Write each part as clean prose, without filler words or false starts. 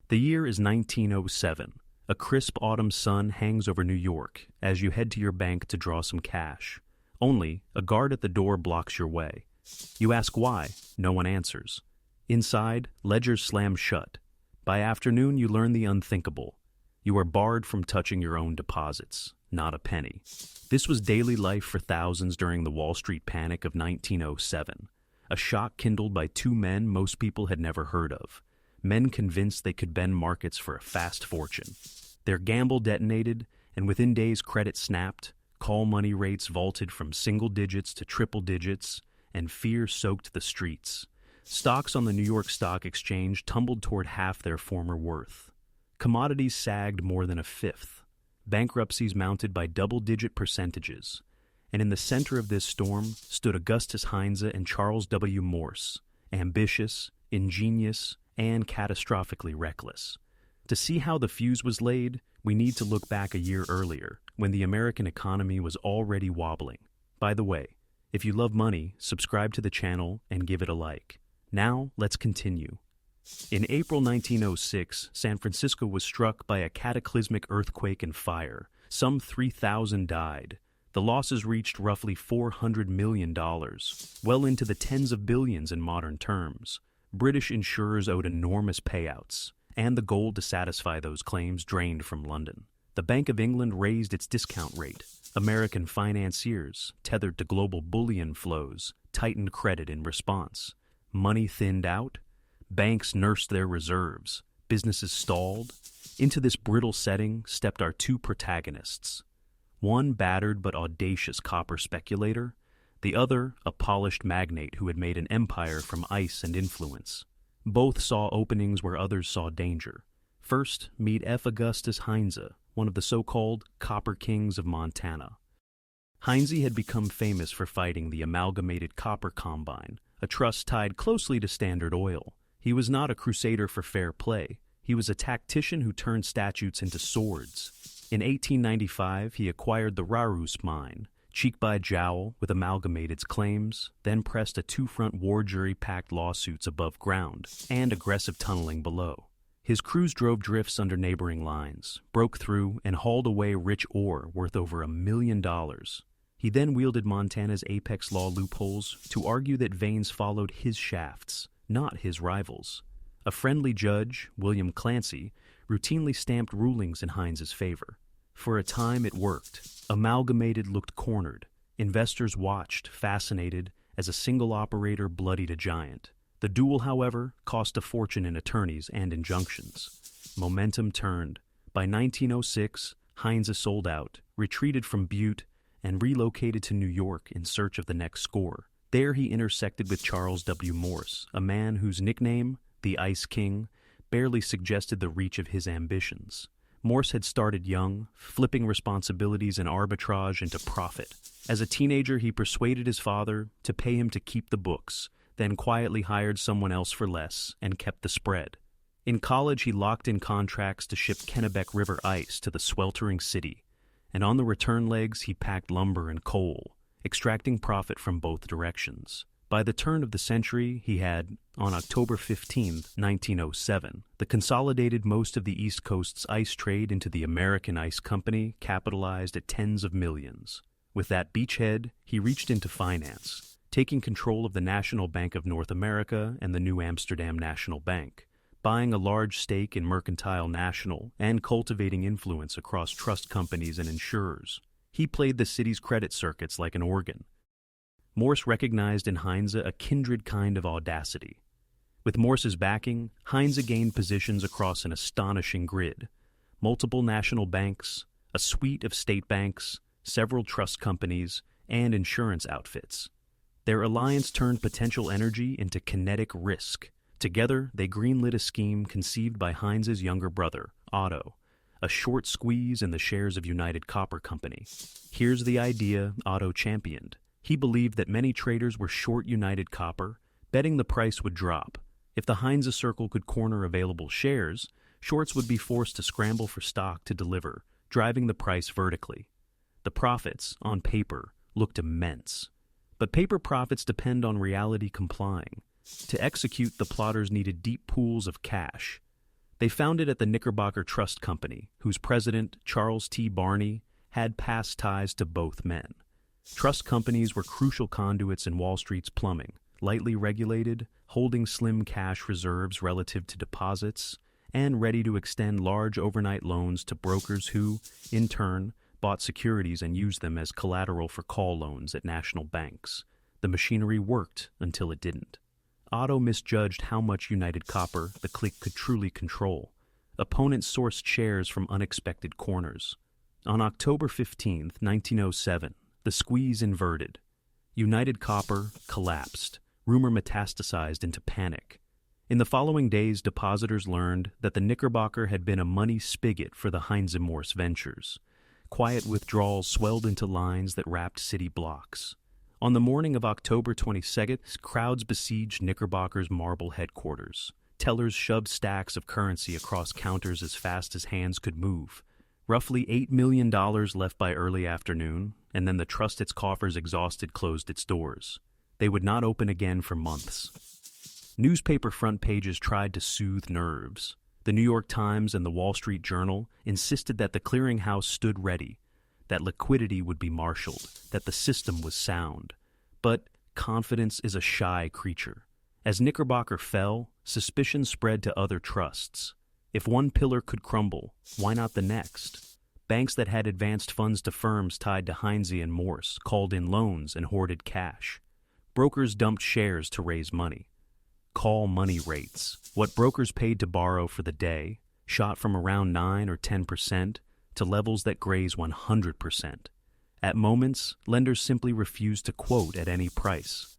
The year is 1907. A crisp autumn sun hangs over New York as you head to your bank to draw some cash. Only, a guard at the door blocks your way. You ask why. No one answers. Inside, ledgers slam shut. By afternoon, you learn the unthinkable. You are barred from touching your own deposits, not a penny. This was daily life for thousands during the Wall Street panic of 1907, a shock kindled by two men most people had never heard of, men convinced they could bend markets for a fast fortune. Their gamble detonated, and within days credit snapped, call money rates vaulted from single digits to triple digits, and fear soaked the streets. Stocks on the New York Stock Exchange tumbled toward half their former worth. Commodities sagged more than a fifth. Bankruptcies mounted by double-digit percentages. And in the center of this storm stood Augustus Heinze and Charles W. Morse, ambitious, ingenious, and catastrophically reckless. To see how the fuse was laid, we need to look back a year earlier, when the American economy was already wobbling. By the way, if you love money, subscribe to the channel and give it a like. Now, let's continue. In April 1906, San Francisco was struck by a cataclysmic earthquake and fire. Some 3,000 died. The losses reached roughly $400 million, well into the tens of billions in modern terms. British insurers owed enormous payouts, and the gold to satisfy those claims drained from London. The Bank of England raised its discount rate. American financiers, tethered to global bullion flows, tightened credit in response. Money thinned out. Banks nursed their reserves. Businesses stalled. Into this brittle setting stepped our two protagonists. One battered but audacious copper speculator, the other a polished magnate who had made an empire from ice and influence. Both saw openings where others saw danger. First, meet F. Augustus Heinze, one of the so-called Copper Kings of Montana. Heinze had become famous for fighting the Amalgamated Copper Combine, a trust tied closely to Standard Oil. He was not a crusader for fair play. He was a tactician who turned statutes into swords. In 1895, he acquired the Rarus mine, cheek by jowl with Amalgamated's claims, then pressed a two-front war jury-packed lawsuits above ground and aggressive tunneling below. His crews drove drifts under neighboring lines, broke through, and hauled away rich ore worth over $1 million. He then wielded Montana's apex law loopholes to argue that veins followed his shafts, not his rivals. A friendly judge, William Clancy, routinely stamped rulings in Heinze's favor. For a time it worked. Amalgamated looked cornered. Investors watched, fascinated, as a single operator bloodied a giant. The duel, however, cost a fortune in attorneys and injunctions. Momentum turned. By 1906, Heinze sold out, retreated from Butte, and relocated to New York in search of the next score. There he intersected with Charles W. Morse, a man whose nickname, the Ice King, barely suggested the reach of his ambitions. Morse had started young, flipping responsibilities and arbitrage into profit. As a teenager, he persuaded his father to pay him to keep the books, then quietly hired someone else for less and kept the spread. In college, he locked in contracts to ship Kennebec River ice to the sweltering city, and on the return legs he packed lumber and coal, extracting profit from both directions. By the turn of the century, he had, on October 15, 1907, consolidated most of the East Coast's ice trade into the American Ice Company, capitalized at tens of millions. With that beachhead, he reached into finance, taking control of the National Bank of North America and the New Amsterdam National Bank, buying a large stake in Mercantile National and cultivating influence across trust companies and insurers. He played the city's credit circuits like an organ. Morse recognized in Heinze a kindred kind of audacity. With Morse's backing, Heinze gained positions across an astonishing grid: multiple national banks, a suite of state banks, several trust companies, and insurance outfits. Their alliance turned potential energy into kinetic risk. Together, they greenlit a scheme conceived by Heinze's younger brother, Otto, a short squeeze in the shares of United Copper Company. Here's the idea Otto championed. He believed that many traders were short United Copper, betting the price would drop. If the Heinze Circle could corner available shares, shorts would be forced to scramble for stock to deliver, driving the price vertically. The profits, on paper, looked immense. But paper profits depend on reality complying. To execute, the plotters needed deep pools of cash. They found it at the Knickerbocker Trust Company, whose president, Charles T. Barney, had past ties to both men. Trust companies were crucial conduits in Wall Street's plumbing, lightly regulated, holding slim cash reserves relative to deposits, and ready to extend large overnight loans to brokers who, in turn, bought securities and used them as collateral for call loans at national banks. The machinery worked until it didn't. Otto misjudged how much United Copper the clique could truly control. Opponents sourced shares from unexpected corners. On October 15, 1907, the squeeze inverted. United Copper collapsed. Rumor metastasized into panic. In the following days, depositors learned that the Knickerbocker had been a money spigot for the Heinze Morse ventures. Quiet withdrawals swelled into lines that wrapped city blocks. On the morning of October 22nd, crowds besieged Knickerbocker's marble headquarters. Tellers shoved stacks of currency across counters as fast as hands could move. Roughly $8 million left by early afternoon, and then the trust its coffers exhausted closed its doors. They would not open again for months. Newspaper front pages tried to soothe nerves. The New York Times and the Wall Street Journal insisted that the clearinghouse stood ready, that liquidity would be marshaled, that the system was sound. But confidence is a shy creature. As Knickerbocker fell, suspicion spread to other trusts. If one pillar could crumble, why not the next? Banks that had advanced funds to firms tied to Heinze and Morse called in loans and hoarded cash. Brokers dumped shares to raise money. Call money rates, what brokers paid to borrow for the day, shot from around 9 or 10% to levels that graze 100%. At moments, lenders simply refused to quote at any price.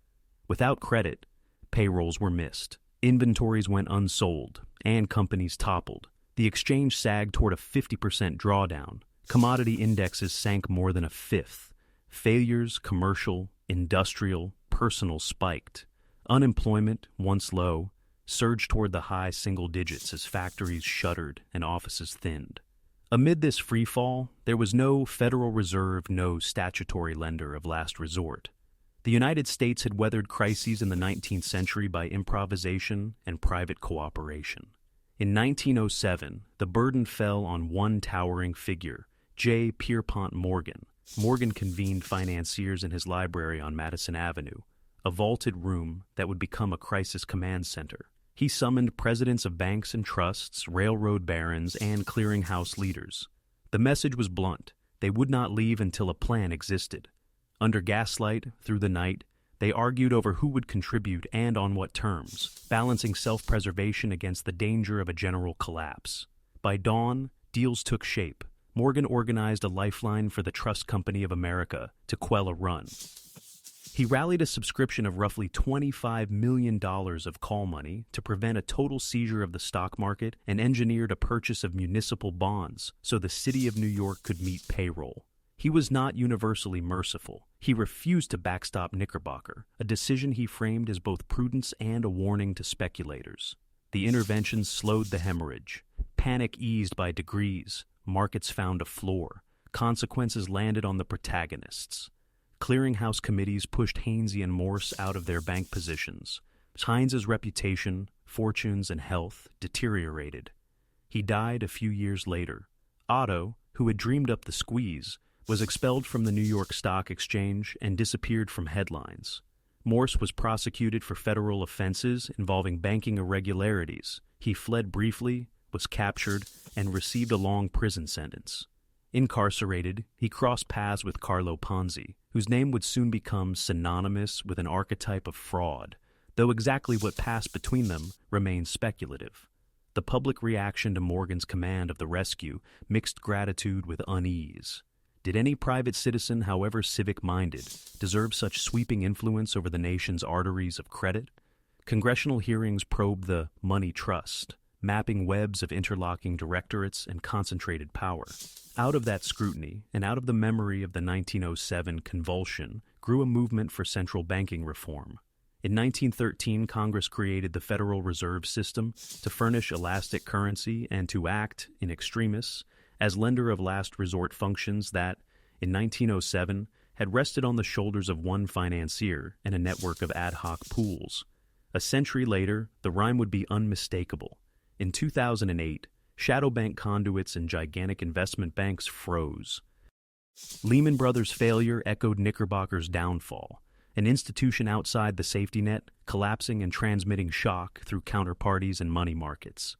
Without credit, payrolls were missed, inventories went unsold, and companies toppled. The exchange sagged toward a 50% drawdown. Commodity indexes sank more than a fifth. Failures, commercial, industrial, personal spiked. Unemployment, once low, surged toward the high single digits as factories shuttered and offices thinned. Amid this freefall, there was no Federal Reserve, no statutory lender of last resort. The United States had weathered crises in the 19th century by improvisation and private cooperation. In 1907, the burden fell on one towering figure, J. Pierpont Morgan. Morgan convened financiers in his library on Madison Avenue, a vaulted room that would become a crisis command center. He summoned presidents of banks and trusts, railroad barons, and clearinghouse leaders. The message was blunt. They would not leave until a plan existed. Under gaslight, through the night, they argued over who would contribute and on what terms, balancing self-preservation against the danger of a general collapse. By dawn, deals took shape. Morgan organized a lifeline for the Trust Company of America to quell a run. He rallied a subscription of roughly $25 million of call money to prevent a total seizure of the stock market and engineered a purchase of municipal bonds so the city of New York could meet payroll. He was not universally merciful. He refused to backstop Knickerbocker, a decision he framed as both prudence and a warning to speculators. The intervention slowed the hemorrhage. Panic eased by degrees. Markets found a floor. Consequences landed on the protagonists. Clearinghouse committees pushed Heinze and Morse out of their bank positions. Heinze's reputation, fortunes, and health deteriorated. He died a few years later. Otto, who had dreamed up the squeeze, was expelled from the New York Stock Exchange and disappeared from headlines. Morse was prosecuted for federal offenses involving banking irregularities. He fled briefly, was captured, and received a long prison sentence. Incarcerated, he crossed paths with Carlo Ponzi, whose name would soon become synonymous with an archetype of fraud, though exactly what passed between them remains speculative. The public reaction to Morgan's command of the rescue mixed gratitude with unease. Did any private citizen, however civic-minded, deserve such sweeping influence over the nation's arteries of credit? Congressional hearings probed the money trust, mapping webs of interlocking directorates and concentrated power. Out of that scrutiny, and out of the memory of the 1907 convulsion, grew a movement for central banking reform. In 1913, Congress created the Federal Reserve System to furnish elastic currency and to act, in extremis, as lender of last resort functions that, in 1907, had rested on the shoulders of one financier and a network of ad hoc pools. A century later, the rhyme would be unmistakable. In 2008, shadow bank conduits and gigantic investment banks froze. Lehman Brothers' failure echoed Knickerbocker's downfall, an institution outside the safety net, collapsing and transmitting shock through counterparties and money markets.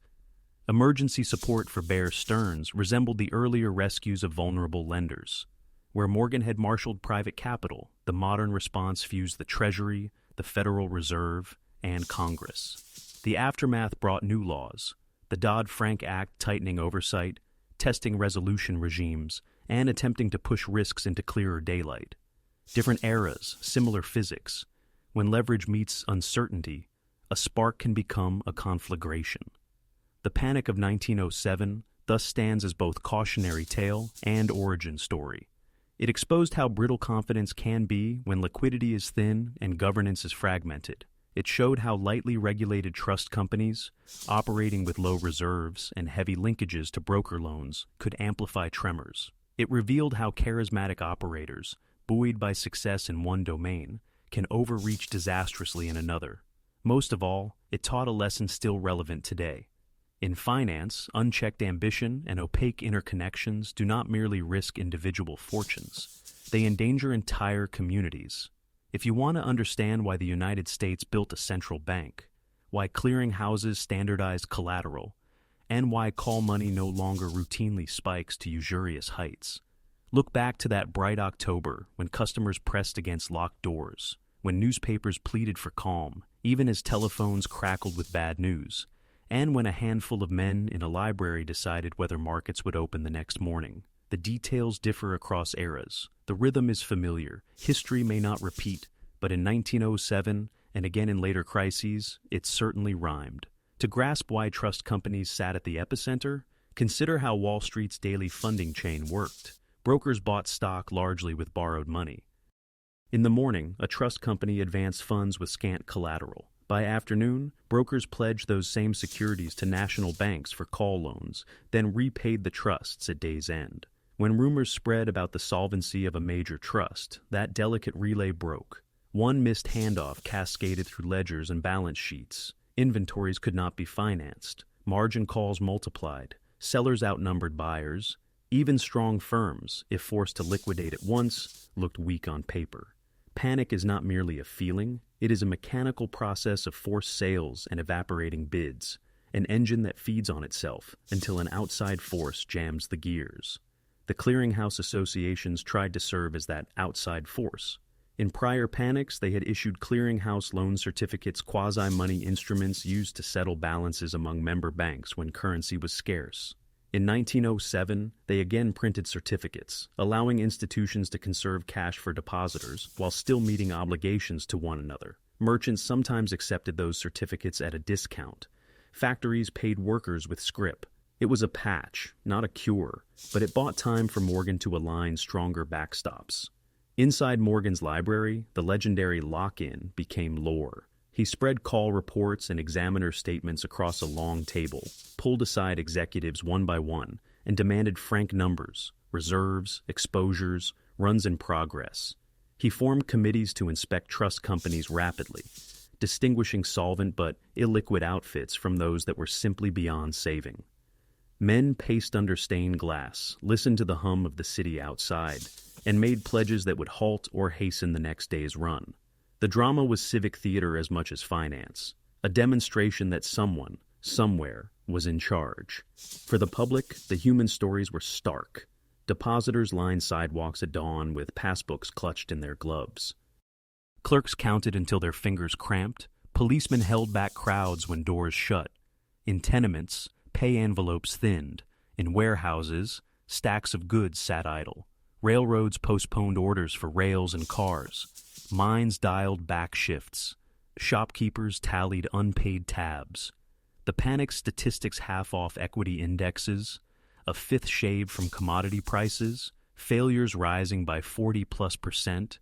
Emergency support for Bear Stearns resembled the earlier rescues of vulnerable lenders. Where Morgan had marshaled private capital, the modern response fused the Treasury, the Federal Reserve, and Congress. The aftermath brought new laws, the Dodd-Frank Act tightening oversight, testing resolution regimes, and attempting to push risks into clearer daylight. Different eras, similar physics. When leverage meets uncertainty, a spark can become a conflagration. The Panic of 1907 thus stands as both cautionary tale and origin story. It exposed how brittle confidence can be when liquidity is thin and governance is fragmented. It showed how lightly regulated trust companies, operating with low reserves and heavy linkages to broker loans, could amplify tremors. It revealed how charismatic operators, buoyed by success in one domain, can overreach disastrously in another. Most of all, it taught a lesson still relevant today. In finance, unchecked ambition and opaque interconnections do not merely risk individual fortunes. They endanger entire communities. If you want to understand why the United States built a central bank, why clearinghouses standardized collateral, and why call money no longer routinely spikes to usurious heights, look back to that bright October when customers pressed against locked doors, when newspapers pleaded for calm, even as telephones crackled with bad news, and when a handful of men in a library decided whether markets would open the next morning. The details differ across eras. The rhythm is familiar. History may not repeat, but in 1907 and again in later crises, it certainly rhymed. To grasp why trust companies sat at the epicenter, consider how Wall Street's daily funding chain worked. Brokers bought stock largely with borrowed money. In the morning, a trust company advanced funds with scant collateral. By afternoon, brokers pledged those same securities to national banks for call loans, then repaid the trusts at day's end. When rumors spread about the solvency of a major trust, that delicate relay broke. One missed handoff cascaded through ledgers and balance sheets. Inventories could not be financed. Margin calls multiplied. Sellers outnumbered buyers. Even strong firms, if forced to liquidate at once, looked weak on paper. Panic is not merely a feeling, it is a mechanical process of forced sales and evaporating bids, an engine that feeds on itself until an outside force jams the gears. The clearinghouse associations tried to serve as that outside force. In prior panics, they had issued clearinghouse loan certificates, quasi-money instruments used to settle balances among member banks when currency was scarce. In 1907, they again printed certificates, allowing institutions to conserve cash for depositors while still meeting obligations to one another. Merchants sometimes accepted those certificates at a discount. Factories paid workers with scrip. It was a patch, not a cure, but it bought time for Morgan to align stronger backstops. Inside Morgan's library, the legendary lock-in became lore. He spread call reports and examiner statements across a long table, pulled aside executives one by one, and demanded frank numbers, reserves, exposures, runs in progress. He formed committees to inspect trust companies rapidly, distinguishing solvent but illiquid outfits from those that were simply beyond saving. Men paced under stained glass, listened to the hum of the city outside, and made pledges that would halt or hasten the next day's run. The drama was civic theater as much as finance, a demonstration that someone, somewhere, was in charge. For the public, the human stories were stark. Depositors lined sidewalks at dawn with passbooks clutched in their gloves. Clerks counted until their fingers cramped. Policemen held back crowds when doors shut. In tenements, pay envelopes thinned. In warehouses, stacks of goods sat idle. Railroads postponed orders for rails and cars. Mines dialed back shifts. Shopkeepers tallied unpaid tabs. The panic statistics half-off equity indexes, a fifth shave from commodity prices, failures rising by 40+%,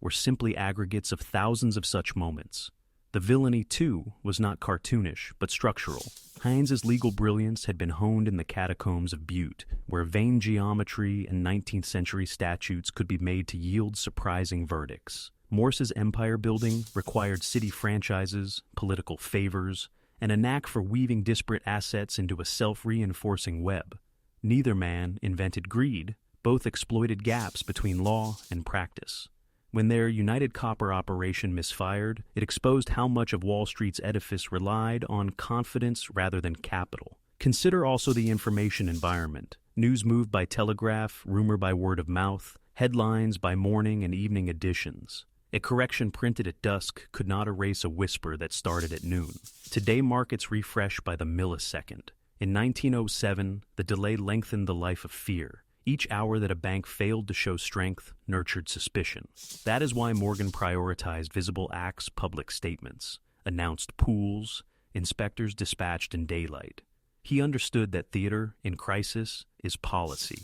were simply aggregates of thousands of such moments. The villainy, too, was not cartoonish, but structural. Heinze's legal brilliance had been honed in the catacombs of Butte, where vein geometry and 19th-century statutes could be made to yield surprising verdicts. Morse's empire building required city franchises, political favors, and a knack for weaving disparate assets into a self-reinforcing web. Neither man invented greed, both exploited gaps between law and practice. When their United Copper operation misfired, it exposed how much of Wall Street's edifice relied on confidence rather than capital. Consider also the information environment. News moved by telegraph, rumor by word of mouth, headlines by morning and evening editions. A correction printed at dusk could not erase a whisper that started at noon. Today markets refresh by the millisecond. In 1907, the delay lengthened the life of fear. Each hour that a bank failed to show strength nurtured suspicion. That is why Morgan prioritized visible acts, public statements, announced pools, inspectors dispatched in daylight. He understood that theater in crisis is policy.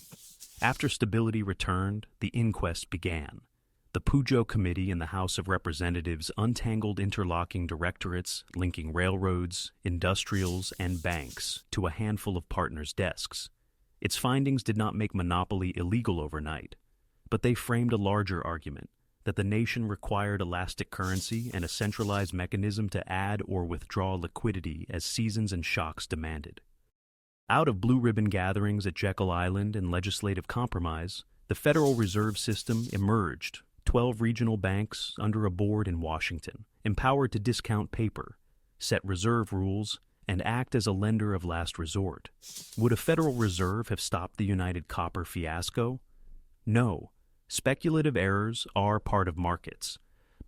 After stability returned, the inquest began. The Pujo Committee in the House of Representatives untangled interlocking directorates linking railroads, industrials, and banks to a handful of partners' desks. Its findings did not make monopoly illegal overnight, but they framed a larger argument that the nation required elastic currency and a centralized mechanism to add or withdraw liquidity as seasons and shocks demanded. Out of blue ribbon gatherings at Jekyll Island and legislative compromise, the Federal Reserve System emerged, 12 regional banks under a board in Washington, empowered to discount paper, set reserve rules, and act as a lender of last resort. Would a Federal Reserve have stopped the United Copper fiasco? No. Speculative errors are part of markets.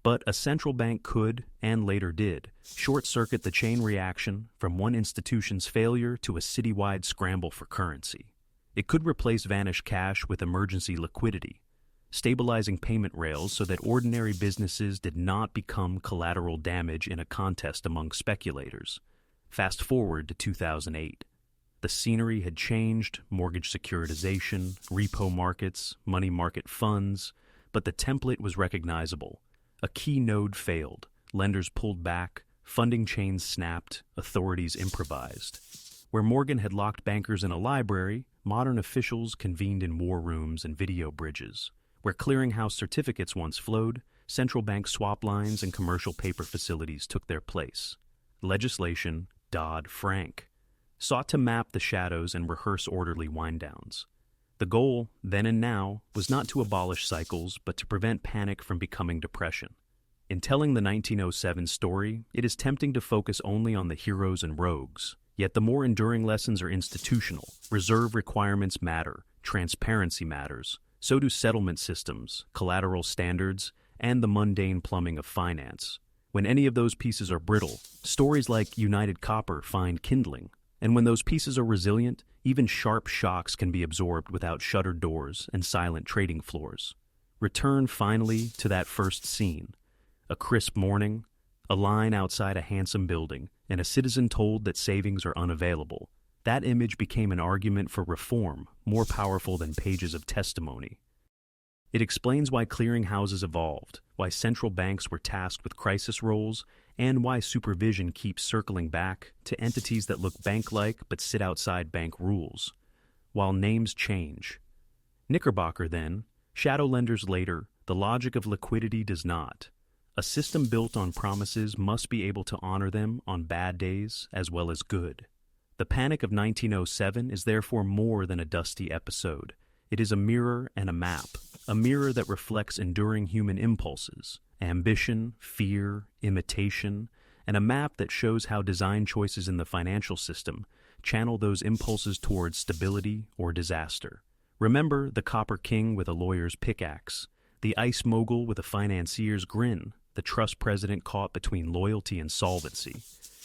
But a central bank could, and later did, short-circuit the chain reaction from one institution's failure to a citywide scramble for currency. It could replace vanished cash with emergency liquidity, stabilizing payment rails so that ordinary businesses did not become collateral damage in a contest among speculators. Fast forward to 2008. The scenery had changed: mortgage securitization, repo markets, money market funds, but the template was recognizable. A key node failed, lenders pulled back, funding chains snapped, authorities improvised. Where Morgan had locked bankers in a library, modern officials convened in war rooms and video bridges. Where clearinghouse certificates once flowed, central bank swap lines and commercial paper facilities took their place. Legislation, Dodd-Frank, sought to map the shadows and rehearse orderly wind-downs. The goal, then and now, was not to abolish cycles, but to prevent panic from becoming depression. In telling the 1907 story, it is tempting to focus only on the heroes and rogues. Yet the more enduring lessons are institutional. Reserve requirements matter, transparency matters. So do settlement systems, collateral standards, and the mundane plumbing of finance. When any of those pieces are brittle, stories like United Copper find kindling. And when those pieces are resilient, even sharp shocks can be absorbed without shuttered doors and silent trading floors. Return finally to that first scene. A crisp morning, a line outside a handsome building, and a citizen told that savings are unavailable. That image became an argument for reform, more powerful than pages of testimony. It explains why clearinghouses evolved, why central banks were tasked with crisis roles, and why supervision keeps circling back to entities that look bank-like but sit outside bank rules. While names change. Knickerbocker then, shadow lenders later, the logic of liquidity does not. A system built on promises must be able to honor them on bad days as well as good. The Panic of 1907 is therefore more than a dusty episode. It is a mirror and a map, a mirror that reflects enduring human impulses, ambition, fear, imitation, and a map that shows how design choices in the financial system channel those impulses towards stability or disaster. Remember the copper king with a lawyer's pickaxe, the ice mogul with a financier's grin, the trust president caught between loyalty and solvency,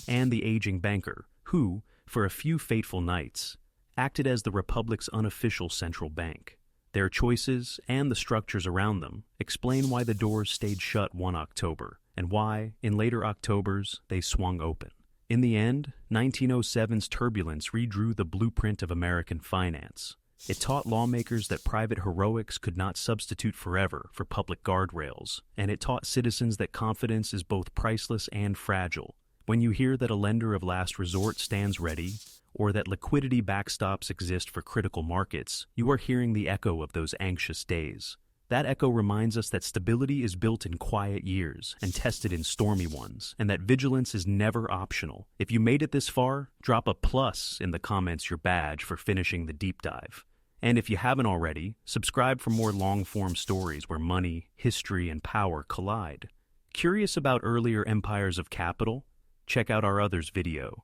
and the aging banker who, for a few fateful nights, acted as the Republic's unofficial central bank. Their choices, and the structures around them, explain why the doors stayed shut one October, and why, in later Octobers, they swung open. In the end, 1907's turbulence redrew the blueprint of American finance. It taught lawmakers that private heroics could not substitute forever for public guardrails, and it taught citizens that confidence is both priceless and fragile. When you hear that a lender of last resort stands ready, or that liquidity backstops exist for critical markets, you are hearing the echo of those anxious days. That echo reminds us that stability is built in quiet years and tested in stormy ones, and that vigilance is never optional. If you made it this far, drop a plus in the comments your badge for finishing the deep dive. And if you haven't already, subscribe for more long-form stories where money, history, and power collide. Curious about earlier empires of capital? Check out our others video.